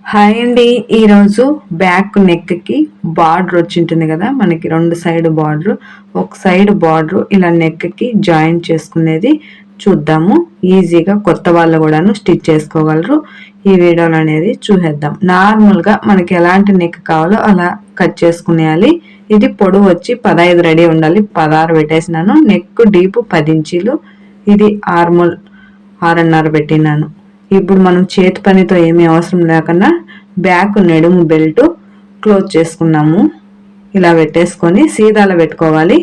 Hi అండి. ఈరోజు back నెక్కి బార్డర్ వచ్చింటుంది కదా, మనకి రెండు సైడ్ బార్డర్, ఒక సైడ్ బార్డర్ ఇలా నెక్కి జాయిన్ చేసుకునేది చూద్దాము. ఈజీగా కొత్త వాళ్ళు కూడాను స్టిచ్ చేసుకోగలరు. ఈ వీడియోలో అనేది చూసేద్దాం. నార్మల్గా మనకి ఎలాంటి నెక్ కావాలో అలా కట్ చేసుకునేయాలి. ఇది పొడవు వచ్చి 15 రెడీ ఉండాలి, 16 పెట్టేసినాను. నెక్ డీప్ 10 ఇంచీలు, ఇది ఆర్మోల్ 6.5 పెట్టినాను. ఇప్పుడు మనం చేతి పనితో ఏమీ అవసరం లేకుండా బ్యాక్ నడుము బెల్ట్ క్లోజ్ చేసుకున్నాము. ఇలా పెట్టేసుకొని సీదాలో పెట్టుకోవాలి.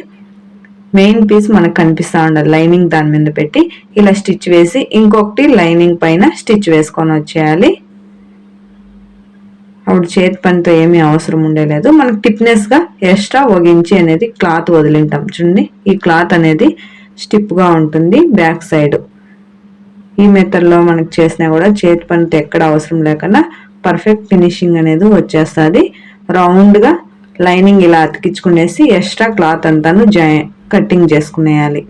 మెయిన్ పీస్ మనకు కనిపిస్తూ ఉండాలి, లైనింగ్ దాని మీద పెట్టి ఇలా స్టిచ్ వేసి ఇంకొకటి లైనింగ్ పైన స్టిచ్ వేసుకొని వచ్చేయాలి. అప్పుడు చేతి పనితో ఏమీ అవసరం ఉండలేదు. మనకు థిక్నెస్గా ఎక్స్ట్రా 1 ఇంచి అనేది క్లాత్ వదిలింటాం చూడండి. ఈ క్లాత్ అనేది స్టిప్గా ఉంటుంది బ్యాక్ సైడ్. ఈ మెథడ్లో మనకు చేసినా కూడా చేతి పనితో ఎక్కడ అవసరం లేకుండా పర్ఫెక్ట్ ఫినిషింగ్ అనేది వచ్చేస్తుంది. రౌండ్గా లైనింగ్ ఇలా అతికించుకునేసి ఎక్స్ట్రా క్లాత్ అంతాను కటింగ్ చేసుకునేయాలి.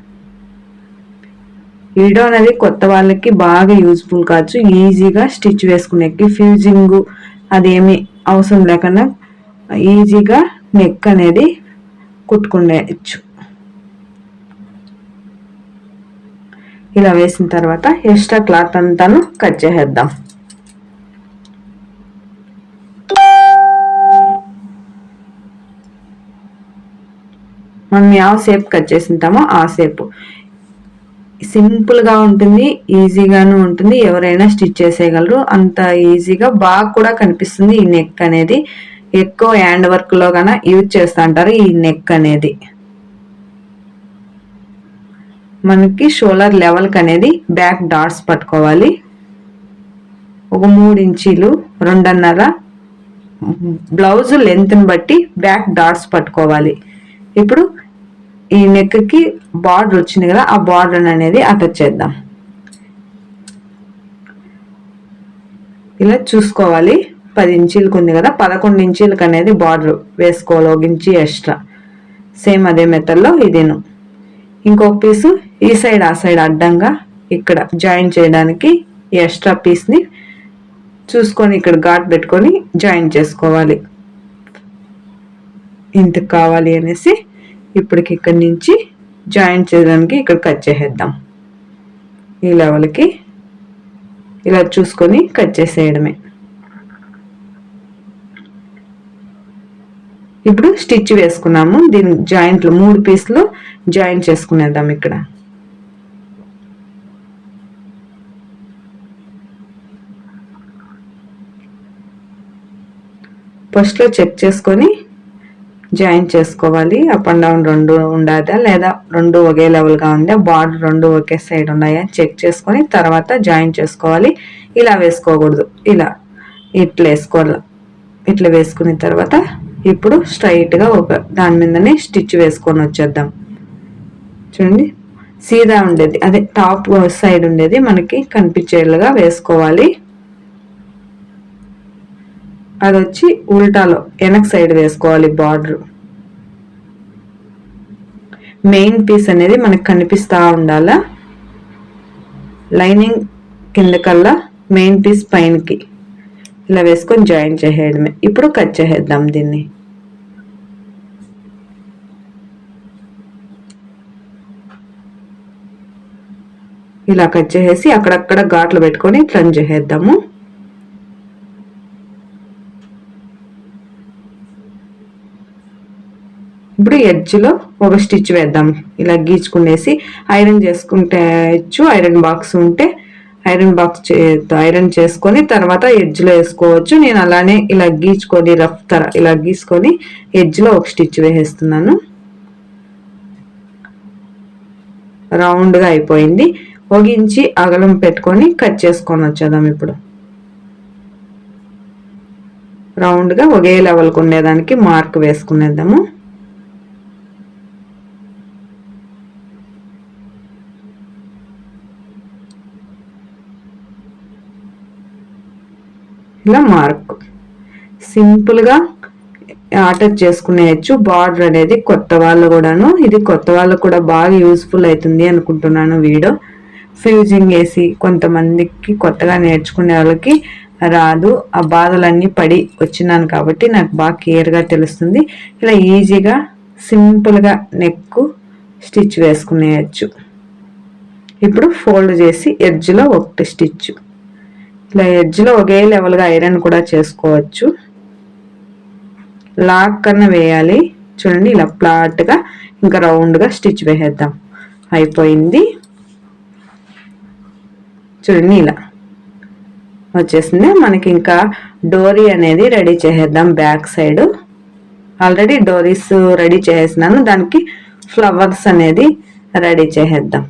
వీడియో అనేది కొత్త వాళ్ళకి బాగా యూజ్ఫుల్ కావచ్చు. ఈజీగా స్టిచ్ వేసుకునేకి ఫ్యూజింగ్ అదేమి అవసరం లేకుండా ఈజీగా నెక్ అనేది కుట్టుకునేయచ్చు. ఇలా వేసిన తర్వాత ఎక్స్ట్రా క్లాత్ అంతాను కట్ చేసేద్దాం. మనం ಯಾವ షేప్ కట్ చేసింటామో ఆ షేప్. సింపుల్గా ఉంటుంది, ఈజీగాను ఉంటుంది, ఎవరైనా స్టిచ్ చేసేయగలరు. అంత ఈజీగా బాగా కూడా కనిపిస్తుంది. ఈ నెక్ అనేది ఎక్కువ హ్యాండ్ వర్క్లో కన్నా యూజ్ చేస్తూ ఉంటారు. ఈ నెక్ అనేది మనకి షోల్డర్ లెవెల్కి అనేది బ్యాక్ డాట్స్ పట్టుకోవాలి. ఒక 3 ఇంచీలు 2.5 బ్లౌజ్ లెంత్ని బట్టి బ్యాక్ డాట్స్ పట్టుకోవాలి. ఇప్పుడు ఈ నెక్కి బార్డర్ వచ్చింది కదా, ఆ బార్డర్ అనేది అటాచ్ చేద్దాం. ఇలా చూసుకోవాలి. 10 ఇంచీలకు ఉంది కదా, 11 ఇంచీలకు అనేది బార్డర్ వేసుకోవాలి, 1 ఇంచీ ఎక్స్ట్రా. సేమ్ అదే మెథడ్లో ఇదేను. ఇంకొక పీసు ఈ సైడ్ ఆ సైడ్ అడ్డంగా ఇక్కడ జాయిన్ చేయడానికి ఎక్స్ట్రా పీస్ని చూసుకొని ఇక్కడ ఘాట్ పెట్టుకొని జాయిన్ చేసుకోవాలి. ఇంతకు కావాలి అనేసి ఇప్పటికి ఇక్కడి నుంచి జాయిన్ చేయడానికి ఇక్కడ కట్ చేసేద్దాం. ఈ లెవెల్కి ఇలా చూసుకొని కట్ చేసేయడమే. ఇప్పుడు స్టిచ్ వేసుకున్నాము. దీని జాయింట్లు 3 పీసులు జాయిన్ చేసుకునేద్దాం. ఇక్కడ ఫస్ట్లో చెక్ చేసుకొని జాయిన్ చేసుకోవాలి. అప్ అండ్ డౌన్ 2 ఉండదా లేదా, 2 ఒకే లెవెల్గా ఉందా, బార్డర్ 2 ఒకే సైడ్ ఉన్నాయా చెక్ చేసుకొని తర్వాత జాయిన్ చేసుకోవాలి. ఇలా వేసుకోకూడదు, ఇలా ఇట్లా వేసుకోవాలి. ఇట్లా వేసుకున్న తర్వాత ఇప్పుడు స్ట్రైట్గా ఒక దాని మీదనే స్టిచ్ వేసుకొని వచ్చేద్దాం. చూడండి, సీదా ఉండేది అదే టాప్ సైడ్ ఉండేది మనకి కనిపించేలాగా వేసుకోవాలి. అది వచ్చి ఉల్టాలో వెనక్ సైడ్ వేసుకోవాలి. బార్డర్ మెయిన్ పీస్ అనేది మనకు కనిపిస్తూ ఉండాలా. లైనింగ్ కిందకల్లా మెయిన్ పీస్ పైనకి ఇలా వేసుకొని జాయిన్ చేసేయడమే. ఇప్పుడు కట్ చేసేద్దాం దీన్ని. ఇలా కట్ చేసేసి అక్కడక్కడ ఘాట్లు పెట్టుకొని ట్రన్ చేసేద్దాము. ఇప్పుడు ఎడ్జ్లో ఒక స్టిచ్ వేద్దాం. ఇలా గీచుకునేసి ఐరన్ చేసుకుంటే ఐరన్ బాక్స్ ఉంటే ఐరన్ చేసుకొని తర్వాత ఎడ్జ్లో వేసుకోవచ్చు. నేను అలానే ఇలా గీచుకొని రఫ్ ఇలా గీసుకొని ఎడ్జ్లో ఒక స్టిచ్ వేసేస్తున్నాను. రౌండ్గా అయిపోయింది. 1 ఇంచి అగలం పెట్టుకొని కట్ చేసుకొని వచ్చేద్దాం. ఇప్పుడు రౌండ్గా ఒకే లెవెల్కి ఉండేదానికి మార్క్ వేసుకునేద్దాము. ఇలా మార్క్ సింపుల్గా అటాచ్ చేసుకునేయచ్చు. బార్డర్ అనేది కొత్త వాళ్ళు కూడాను, ఇది కొత్త వాళ్ళకు కూడా బాగా యూస్ఫుల్ అవుతుంది అనుకుంటున్నాను వీడియో. ఫ్యూజింగ్ వేసి కొంతమందికి కొత్తగా నేర్చుకునే వాళ్ళకి రాదు. ఆ బాధలన్నీ పడి వచ్చినాను కాబట్టి నాకు బాగా క్లియర్గా తెలుస్తుంది. ఇలా ఈజీగా సింపుల్గా నెక్ స్టిచ్ వేసుకునేయచ్చు. ఇప్పుడు ఫోల్డ్ చేసి ఎడ్జ్లో ఒకటి స్టిచ్, ఇలా ఎడ్జ్లో ఒకే లెవెల్గా ఐరన్ కూడా చేసుకోవచ్చు. లాక్ కన్నా వేయాలి. చూడండి ఇలా ఫ్లాట్గా ఇంకా రౌండ్గా స్టిచ్ వేసేద్దాం. అయిపోయింది. చూడండి ఇలా వచ్చేసింది. మనకి ఇంకా డోరీ అనేది రెడీ చేసేద్దాం. బ్యాక్ సైడ్ ఆల్రెడీ డోరీస్ రెడీ చేసేసినాను, దానికి ఫ్లవర్స్ అనేది రెడీ చేసేద్దాం.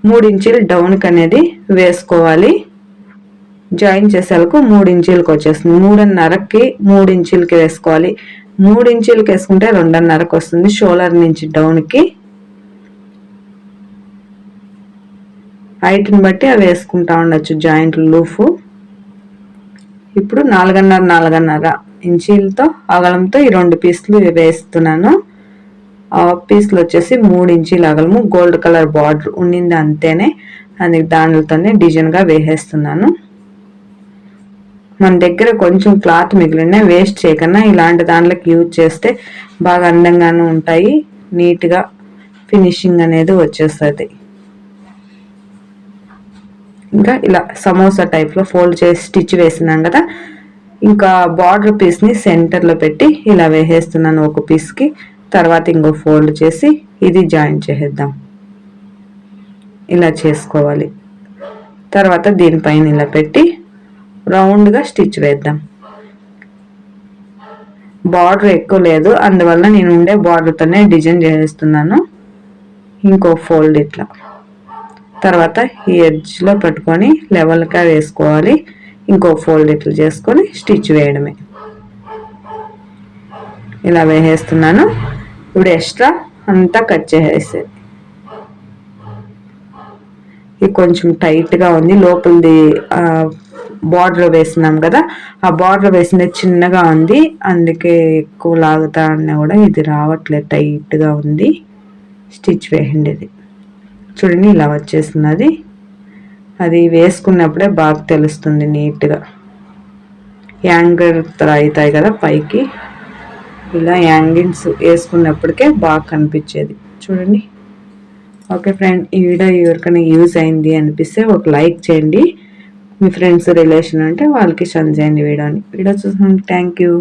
3 ఇంచీలు డౌన్కి అనేది వేసుకోవాలి. జాయిన్ చేసేలకు 3 ఇంచీలకు వచ్చేస్తుంది. 3.5కి 3 ఇంచీలకి వేసుకోవాలి. 3 ఇంచీలకి వేసుకుంటే 2.5కి వస్తుంది. షోల్డర్ నుంచి డౌన్కి హైట్ని బట్టి అవి వేసుకుంటా ఉండొచ్చు జాయింట్లు లూఫ్. ఇప్పుడు 4.5 ఇంచీలతో అగలంతో ఈ 2 పీసులు వేస్తున్నాను. ఆ పీసులు వచ్చేసి 3 ఇంచీల అగలము. గోల్డ్ కలర్ బార్డర్ ఉండింది అంతేనే, అది దానితోనే డిజైన్గా వేసేస్తున్నాను. మన దగ్గర కొంచెం క్లాత్ మిగిలిన వేస్ట్ చేయకన్నా ఇలాంటి దాంట్లోకి యూజ్ చేస్తే బాగా అందంగానే ఉంటాయి. నీట్గా ఫినిషింగ్ అనేది వచ్చేస్తుంది. ఇంకా ఇలా సమోసా టైప్లో ఫోల్డ్ చేసి స్టిచ్ వేసినాం కదా, ఇంకా బార్డర్ పీస్ని సెంటర్లో పెట్టి ఇలా వేసేస్తున్నాను ఒక పీస్కి. తర్వాత ఇంకో ఫోల్డ్ చేసి ఇది జాయిన్ చేసేద్దాం. ఇలా చేసుకోవాలి. తర్వాత దీనిపైన ఇలా పెట్టి రౌండ్గా స్టిచ్ వేద్దాం. బార్డర్ ఎక్కువ లేదు, అందువల్ల నేను ఉండే బార్డర్తోనే డిజైన్ చేస్తున్నాను. ఇంకో ఫోల్డ్ ఇట్లా, తర్వాత ఈ ఎడ్జ్లో పెట్టుకొని లెవెల్గా వేసుకోవాలి. ఇంకో ఫోల్డ్ ఇట్లా చేసుకొని స్టిచ్ వేయడమే. ఇలా వేసేస్తున్నాను. ఇప్పుడు ఎక్స్ట్రా అంతా కట్ చేసేది. ఇది కొంచెం టైట్గా ఉంది. లోపలిది బార్డర్ వేసినాం కదా, ఆ బార్డర్ వేసింది చిన్నగా ఉంది, అందుకే ఎక్కువ లాగుతా అన్నా కూడా ఇది రావట్లేదు, టైట్గా ఉంది. స్టిచ్ వేయండి. చూడండి ఇలా వచ్చేస్తున్నది. అది వేసుకున్నప్పుడే బాగా తెలుస్తుంది నీట్గా. యాంగిల్ అవుతాయి కదా పైకి, ఇలా యాంగిల్స్ వేసుకున్నప్పటికే బాగా కనిపించేది. చూడండి. ఓకే ఫ్రెండ్, ఈ వీడియో ఎవరికైనా యూజ్ అయింది అనిపిస్తే ఒక లైక్ చేయండి. మీ ఫ్రెండ్స్ రిలేషన్ అంటే వాళ్ళకి షేర్ చేయండి వీడియో చూసినందుకు థ్యాంక్ యూ.